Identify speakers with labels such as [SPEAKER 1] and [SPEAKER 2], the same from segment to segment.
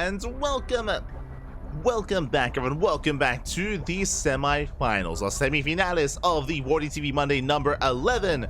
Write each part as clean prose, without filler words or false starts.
[SPEAKER 1] and welcome back everyone, welcome back to the semi-finals or semi-finales of the WardiTV Monday number 11.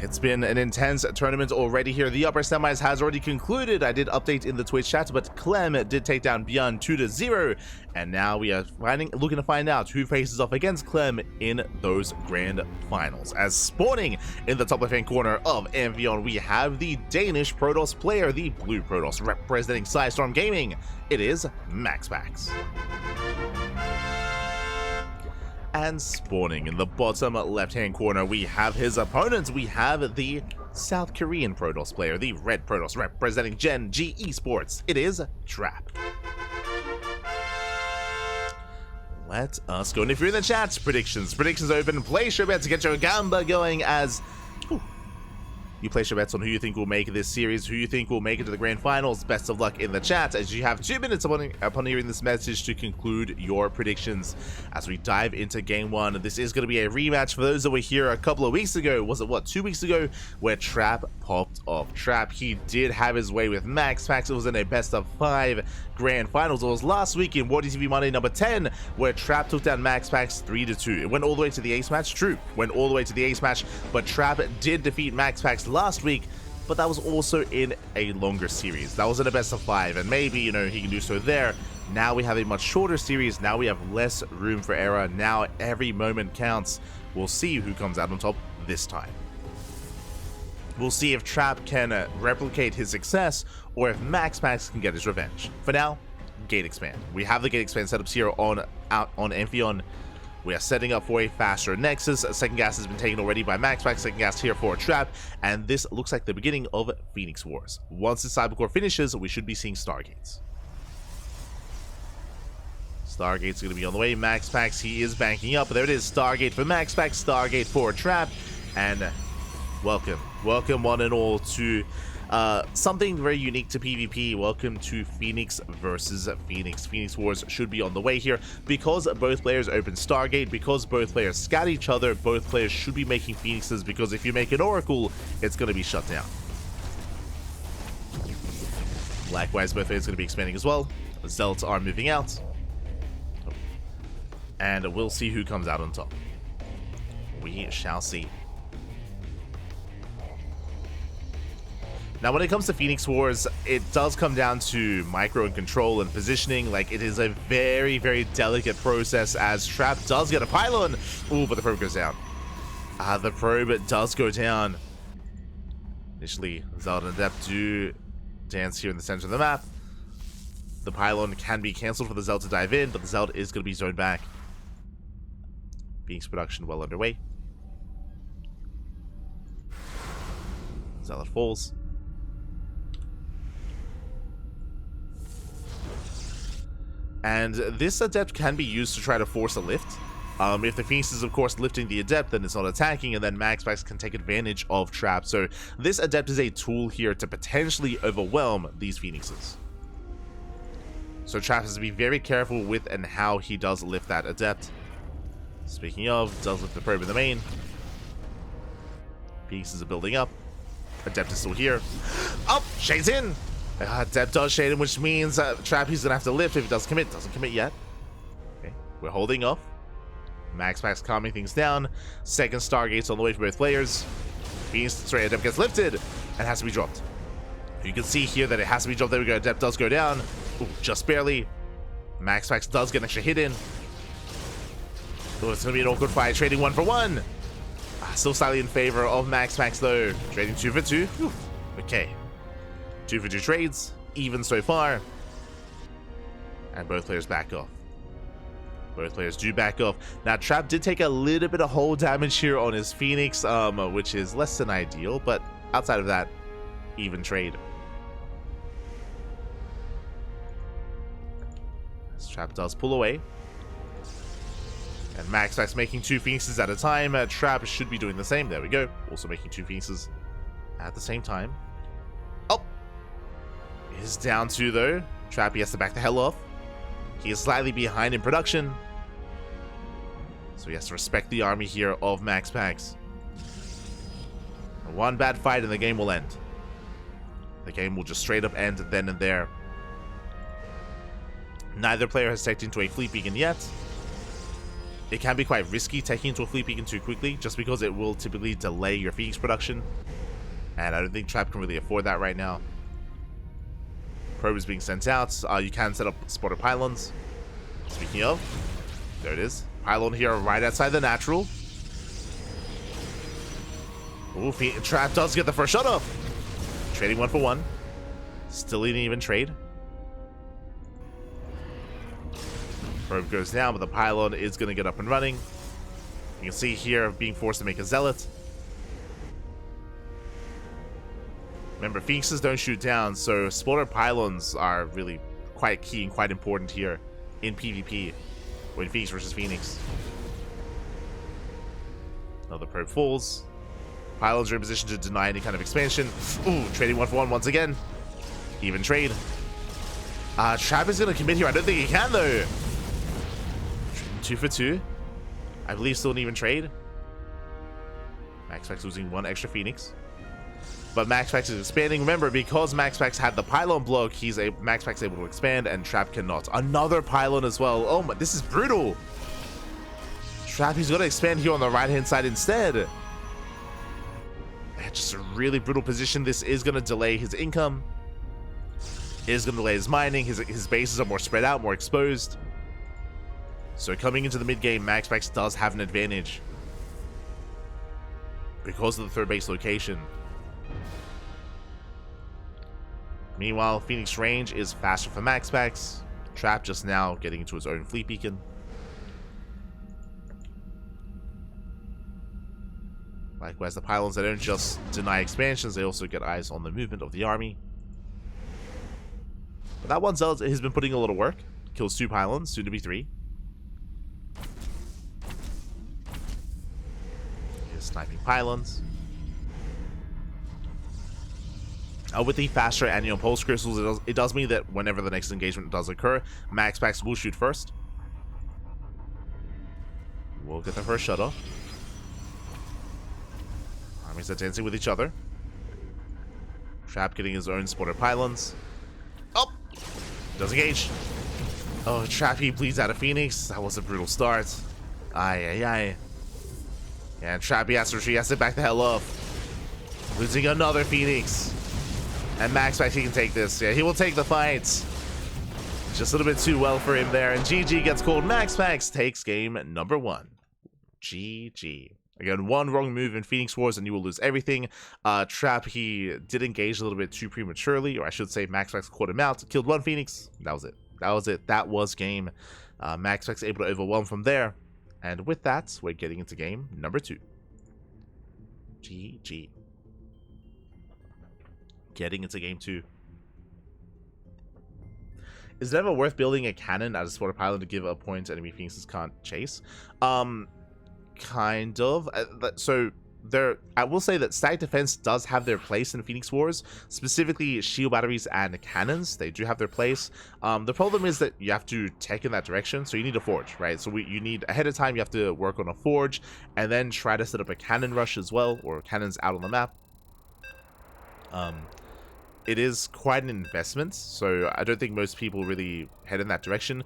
[SPEAKER 1] It's been an intense tournament already here. The upper semis has already concluded. I did update in the Twitch chat, but Clem did take down Beyond 2-0, and now we are looking to find out who faces off against Clem in those grand finals. As spawning in the top left-hand corner of Amphion, we have the Danish Protoss player, the blue Protoss, representing Storm Gaming. It is MaxPax. And spawning in the bottom left-hand corner, we have his opponents. We have the South Korean Protoss player, the red Protoss, representing Gen G Esports. It is Trap. Let us go. And if you're in the chat, predictions open. Place your bets to get your gamba going as you place your bets on who you think will make this series, who you think will make it to the grand finals. Best of luck in the chat, as you have 2 minutes upon hearing this message to conclude your predictions. As we dive into game 1, this is going to be a rematch for those that were here a couple of weeks ago. Was it, what, 2 weeks ago, where Trap popped off. Trap, he did have his way with MaxPax. It was in a best of 5 grand finals. It was last week in WardiTV Monday number 10, where Trap took down MaxPax 3-2. It went all the way to the ace match. True, went all the way to the ace match, but Trap did defeat MaxPax last week, but that was also in a longer series. That was in a best of 5, and maybe, you know, he can do so there. Now we have a much shorter series. Now we have less room for error. Now every moment counts. We'll see who comes out on top this time. We'll see if Trap can replicate his success, or if MaxPax can get his revenge. For now, gate expand. We have the gate expand setups here on Amphion. We are setting up for a faster Nexus. Second gas has been taken already by MaxPax. Second gas here for Trap, and this looks like the beginning of Phoenix Wars. Once the Cybercore finishes, we should be seeing Stargates. Stargate's going to be on the way. MaxPax, he is banking up. There it is. Stargate for MaxPax, Stargate for Trap, and welcome one and all to something very unique to PvP. Welcome to Phoenix versus Phoenix. Phoenix Wars should be on the way here. Because both players open Stargate, because both players scat each other, both players should be making Phoenixes, because if you make an Oracle, it's going to be shut down. Likewise, both players are going to be expanding as well. Zealots are moving out. And we'll see who comes out on top. We shall see. Now, when it comes to Phoenix Wars, it does come down to micro and control and positioning. Like, it is a very, very delicate process, as Trap does get a pylon. Ooh, but the probe goes down. The probe does go down. Initially, Zealot and Adept do dance here in the center of the map. The pylon can be cancelled for the Zealot to dive in, but the Zealot is going to be zoned back. Phoenix production well underway. Zealot falls. And this Adept can be used to try to force a lift. If the Phoenix is, of course, lifting the Adept, then it's not attacking, and then MaxPax can take advantage of Trap. So this Adept is a tool here to potentially overwhelm these Phoenixes. So Trap has to be very careful with and how he does lift that Adept. Speaking of, does lift the probe in the main. Phoenixes are building up. Adept is still here. Oh, shades in! Adept does shade him, which means Trap, he's gonna have to lift if he doesn't commit. Doesn't commit yet. Okay, we're holding off. MaxPax calming things down. Second Stargate's on the way for both players. Adept gets lifted and has to be dropped. You can see here that it has to be dropped. There we go. Adept does go down. Ooh, just barely. MaxPax does get an extra hit in. Oh, it's gonna be an awkward fight. Trading 1 for 1. Still slightly in favor of MaxPax though. Trading 2 for 2. Whew. Okay. 2 for 2 trades, even so far. And both players back off. Both players do back off. Now, Trap did take a little bit of hull damage here on his Phoenix, which is less than ideal, but outside of that, even trade. As Trap does pull away. And MaxPax making 2 Phoenixes at a time. Trap should be doing the same. There we go. Also making 2 Phoenixes at the same time. Oh! Is down 2 though. Trap, he has to back the hell off. He is slightly behind in production. So he has to respect the army here of MaxPax. One bad fight and the game will end. The game will just straight up end then and there. Neither player has teched into a fleet beacon yet. It can be quite risky taking into a fleet beacon too quickly, just because it will typically delay your Phoenix production. And I don't think Trap can really afford that right now. Probe is being sent out. You can set up spotter pylons. Speaking of, there it is. Pylon here right outside the natural. Ooh, Trap does get the first shot off. Trading 1 for 1. Still an even trade. Probe goes down, but the pylon is going to get up and running. You can see here being forced to make a zealot. Remember, Phoenixes don't shoot down, so spotter pylons are really quite key and quite important here in PvP when Phoenix versus Phoenix. Another probe falls. Pylons are in position to deny any kind of expansion. Ooh, trading 1 for 1 once again. Even trade. Trap is going to commit here. I don't think he can, though. 2 for 2. I believe still an even trade. MaxPax losing 1 extra Phoenix. But MaxPax is expanding. Remember, because MaxPax had the pylon block, MaxPax able to expand, and Trap cannot. Another pylon as well. Oh my, this is brutal. Trap, he's going to expand here on the right-hand side instead. Just a really brutal position. This is going to delay his income. It is going to delay his mining. His bases are more spread out, more exposed. So coming into the mid-game, MaxPax does have an advantage because of the third base location. Meanwhile, Phoenix range is faster for MaxPax. Trap just now getting into his own fleet beacon. Likewise, the pylons, they don't just deny expansions, they also get eyes on the movement of the army. But that one zealot has been putting a lot of work. Kills 2 pylons, soon to be 3. Here's sniping pylons. With the faster annual pulse crystals, it does mean that whenever the next engagement does occur, MaxPax will shoot first. We'll get the first shut off. Armies are dancing with each other. Trap getting his own spotter pylons. Oh! Does engage. Oh, Trap, he bleeds out of Phoenix. That was a brutal start. Aye, aye, aye. And Trap, he has to retreat. He has to back the hell up. Losing another Phoenix. And MaxPax, he can take this. Yeah, he will take the fight. Just a little bit too well for him there. And GG gets called. MaxPax takes game number 1. GG. Again, 1 wrong move in Phoenix Wars and you will lose everything. Trap, he did engage a little bit too prematurely, or I should say MaxPax caught him out, killed 1 Phoenix. That was it. That was it. That was game. MaxPax able to overwhelm from there. And with that, we're getting into game number 2. GG. Getting into game 2. Is it ever worth building a cannon as a spotter pylon to give a point enemy Phoenixes can't chase? Kind of. So I will say that static defense does have their place in Phoenix Wars, specifically shield batteries and cannons. They do have their place. The problem is that you have to tech in that direction, so you need a forge, right? So you need ahead of time, you have to work on a forge and then try to set up a cannon rush as well, or cannons out on the map. It is quite an investment, so I don't think most people really head in that direction.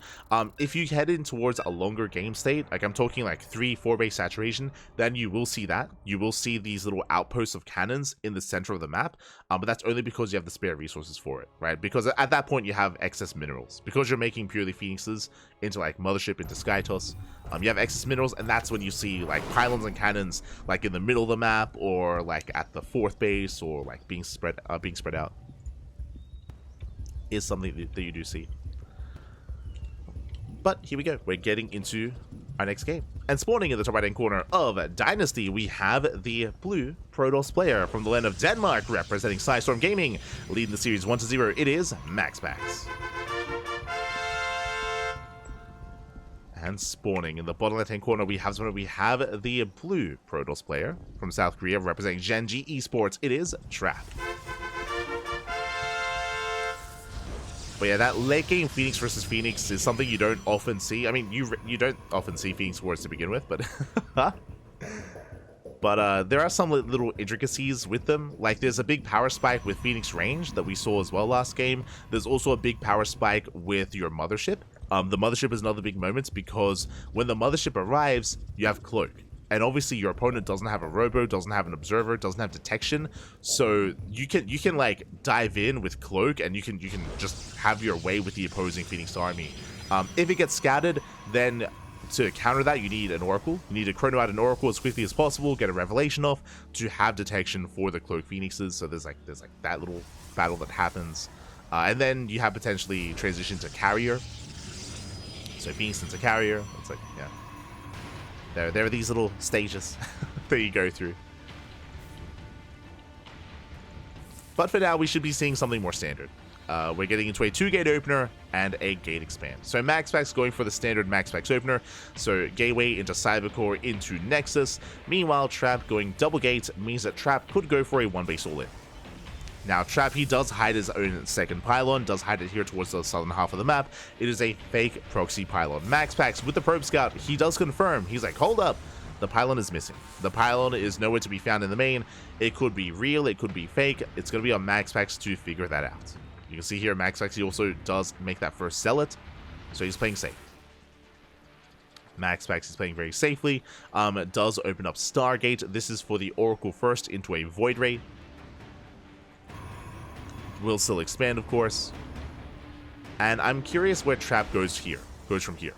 [SPEAKER 1] If you head in towards a longer game state, like I'm talking like 3-4 base saturation, then you will see that. You will see these little outposts of cannons in the center of the map, but that's only because you have the spare resources for it, right? Because at that point you have excess minerals. Because you're making purely Phoenixes into like Mothership, into Skytos, you have excess minerals, and that's when you see like pylons and cannons like in the middle of the map, or like at the 4th base, or like being spread out. Is something that you do see. But here we go. We're getting into our next game. And spawning in the top right hand corner of Dynasty, we have the blue Protoss player from the land of Denmark, representing Psystorm Gaming, leading the series 1-0. It is MaxPax. And spawning in the bottom left hand corner, we have the blue Protoss player from South Korea, representing Genji Esports. It is Trap. But yeah, that late game Phoenix versus Phoenix is something you don't often see. I mean, you don't often see Phoenix Wars to begin with, but there are some little intricacies with them. Like there's a big power spike with Phoenix range that we saw as well last game. There's also a big power spike with your Mothership. The Mothership is another big moment because when the Mothership arrives, you have Cloak. And obviously your opponent doesn't have a robo, doesn't have an observer, doesn't have detection, so you can like dive in with Cloak and you can just have your way with the opposing Phoenix army. If it gets scattered, then to counter that you need an Oracle. You need to chrono out an Oracle as quickly as possible, get a Revelation off to have detection for the Cloak Phoenixes. So there's like that little battle that happens, and then you have potentially transition to Carrier. So Phoenix into Carrier. It's like, yeah. There are these little stages that you go through. But for now, we should be seeing something more standard. We're getting into a 2-gate opener and a gate expand. So MaxPax going for the standard MaxPax opener. So Gateway into Cybercore into Nexus. Meanwhile, Trap going double gate means that Trap could go for a 1-base all-in. Now, Trap, he does hide his own second pylon, does hide it here towards the southern half of the map. It is a fake proxy pylon. MaxPax with the Probe Scout, he does confirm. He's like, hold up, the pylon is missing. The pylon is nowhere to be found in the main. It could be real, it could be fake. It's going to be on MaxPax to figure that out. You can see here, MaxPax, he also does make that first zealot, so he's playing safe. MaxPax is playing very safely. Does open up Stargate. This is for the Oracle first into a Void Ray. Will still expand, of course. And I'm curious where Trap goes from here.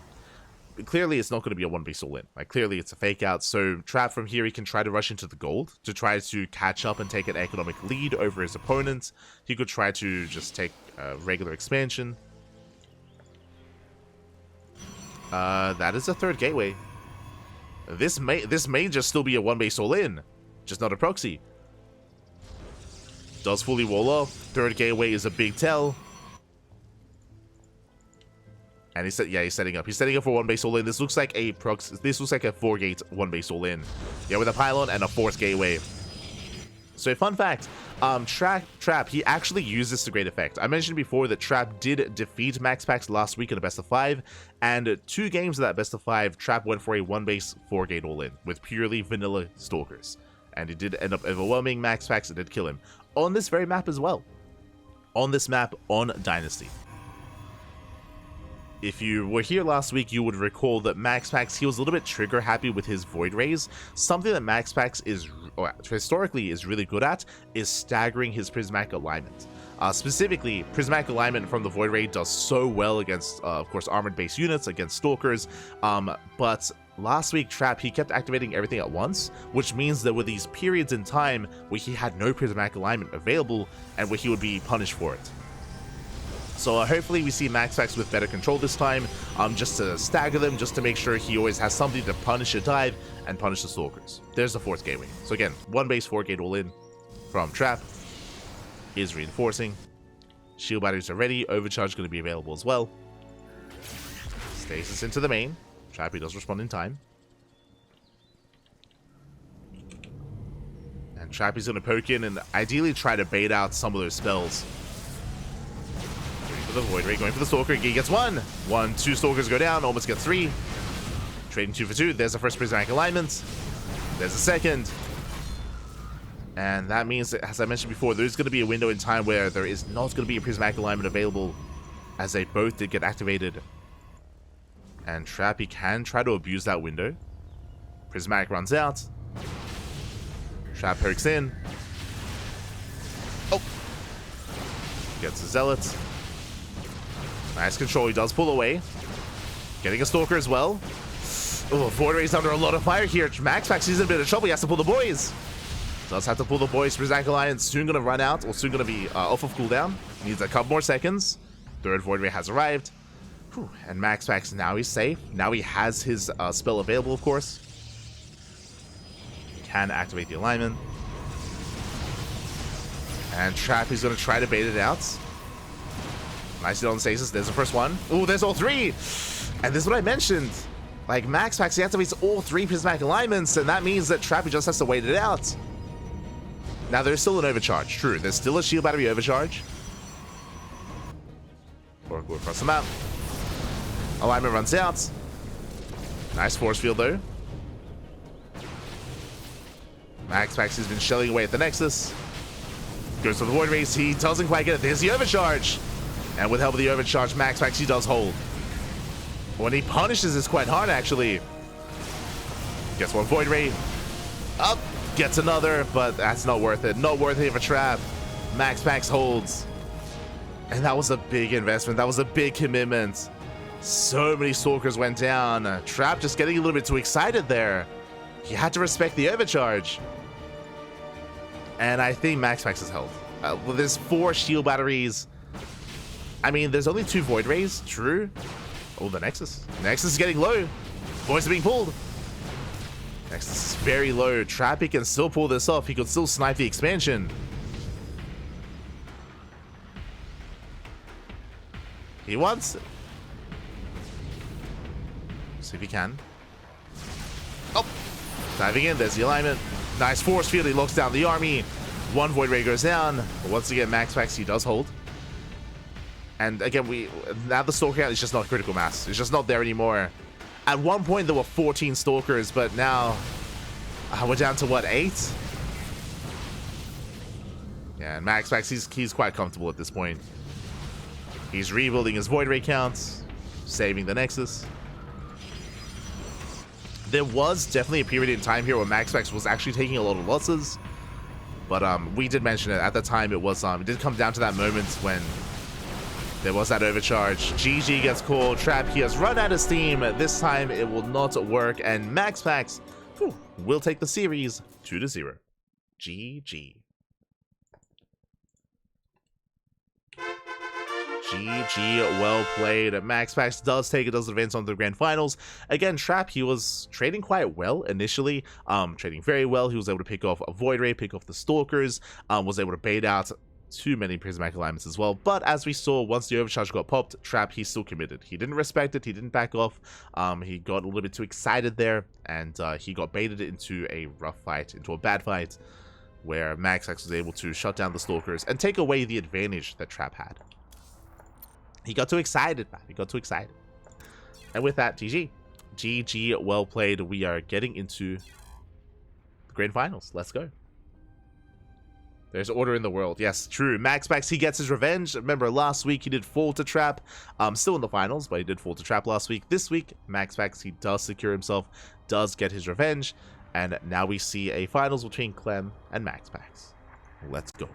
[SPEAKER 1] Clearly, it's not going to be a 1-base all-in. Like, clearly, it's a fake out. So, Trap from here, he can try to rush into the gold to try to catch up and take an economic lead over his opponent. He could try to just take regular expansion. That is a third gateway. This may just still be a 1-base all-in, just not a proxy. Does fully wall off. Third gateway is a big tell. And he's setting up. He's setting up for 1-base all-in. This looks like a proxy. This looks like a 4-gate 1-base all-in. Yeah, with a pylon and a 4th gateway. So, fun fact, Trap, he actually used this to great effect. I mentioned before that Trap did defeat MaxPax last week in a best of 5, and 2 games of that best of 5, Trap went for a 1-base 4-gate all-in with purely vanilla Stalkers. And it did end up overwhelming MaxPax and did kill him. On this very map as well. On this map, on Dynasty. If you were here last week, you would recall that MaxPax, he was a little bit trigger happy with his Void Rays. Something that MaxPax historically is really good at is staggering his Prismatic alignment. Specifically, Prismatic alignment from the Void Ray does so well against, of course, armored base units, against Stalkers, but last week, Trap, he kept activating everything at once, which means there were these periods in time where he had no Prismatic alignment available and where he would be punished for it. So hopefully we see MaxPax with better control this time, just to stagger them, just to make sure he always has something to punish a dive and punish the Stalkers. There's the 4th gateway. So again, 1-base 4-gate all-in from Trap is reinforcing. Shield batteries are ready. Overcharge going to be available as well. Stasis into the main. Trap, he does respond in time. And Trappy's going to poke in and ideally try to bait out some of those spells. For the Void Ray, going for the Stalker. He gets 1. 2 Stalkers go down, almost get 3. Trading 2 for 2. There's the first Prismatic alignment. There's the second. And that means that, as I mentioned before, there's going to be a window in time where there is not going to be a Prismatic alignment available, as they both did get activated. And Trappy can try to abuse that window. Prismatic runs out. Trap pokes in. Oh! Gets a Zealot. Nice control, he does pull away. Getting a Stalker as well. Oh, Void Ray's under a lot of fire here. MaxPax is in a bit of trouble, he has to pull the boys. Does have to pull the boys. Prismatic Alliance soon going to run out, or soon going to be off of cooldown. Needs a couple more seconds. Third Void Ray has arrived. Whew. And MaxPax, now he's safe. Now he has his spell available, of course. He can activate the alignment. And Trap is going to try to bait it out. Nicely on stasis. There's the first one. Ooh, there's all 3. And this is what I mentioned. Like, MaxPax, he activates all 3 Prismatic alignments, and that means that Trappy just has to wait it out. Now, there's still an overcharge. True, there's still a shield battery overcharge. Oracle across the map. Alignment runs out. Nice force field, though. MaxPax has been shelling away at the Nexus. Goes for the Void Race. He doesn't quite get it. There's the overcharge. And with help of the overcharge, MaxPax, he does hold. When he punishes, it's quite hard, actually. Gets one Void Ray. Up. Gets another, but that's not worth it. Not worth it of a trap. MaxPax holds. And that was a big investment. That was a big commitment. So many Stalkers went down. Trap just getting a little bit too excited there. He had to respect the overcharge. And I think MaxPax is held. Well, there's 4 shield batteries. I mean, there's only 2 Void Rays. True. Oh, the Nexus. Nexus is getting low. Voids are being pulled. Nexus is very low. Trappy can still pull this off. He could still snipe the expansion. He wants it. See if he can. Oh! Diving in. There's the alignment. Nice force field. He locks down the army. 1 Void Ray goes down. But once again, MaxPax, he does hold. And again, now the Stalker count is just not critical mass. It's just not there anymore. At one point, there were 14 Stalkers, but now we're down to, what, 8? Yeah, and MaxPax, he's quite comfortable at this point. He's rebuilding his Void Ray counts, saving the Nexus. There was definitely a period in time here where MaxPax was actually taking a lot of losses, but we did mention it at the time. It was it did come down to that moment when there was that overcharge. GG gets called. Trap, he has run out of steam. This time it will not work, and MaxPax will take the series 2-0. GG. GG, well played. MaxPax does advance on to the grand finals. Again, Trap, he was trading quite well initially, trading very well. He was able to pick off a Void Ray, pick off the Stalkers, was able to bait out too many prismatic alignments as well. But as we saw, once the overcharge got popped, Trap, he still committed. He didn't respect it. He didn't back off. He got a little bit too excited there, and he got baited into a rough fight, into a bad fight, where MaxPax was able to shut down the Stalkers and take away the advantage that Trap had. He got too excited, man. He got too excited. And with that, GG. GG, well played. We are getting into the grand finals. Let's go. There's order in the world. Yes, true. MaxPax, he gets his revenge. Remember, last week he did fall to Trap. Still in the finals, but he did fall to Trap last week. This week, MaxPax, he does secure himself, does get his revenge. And now we see a finals between Clem and MaxPax. Let's go.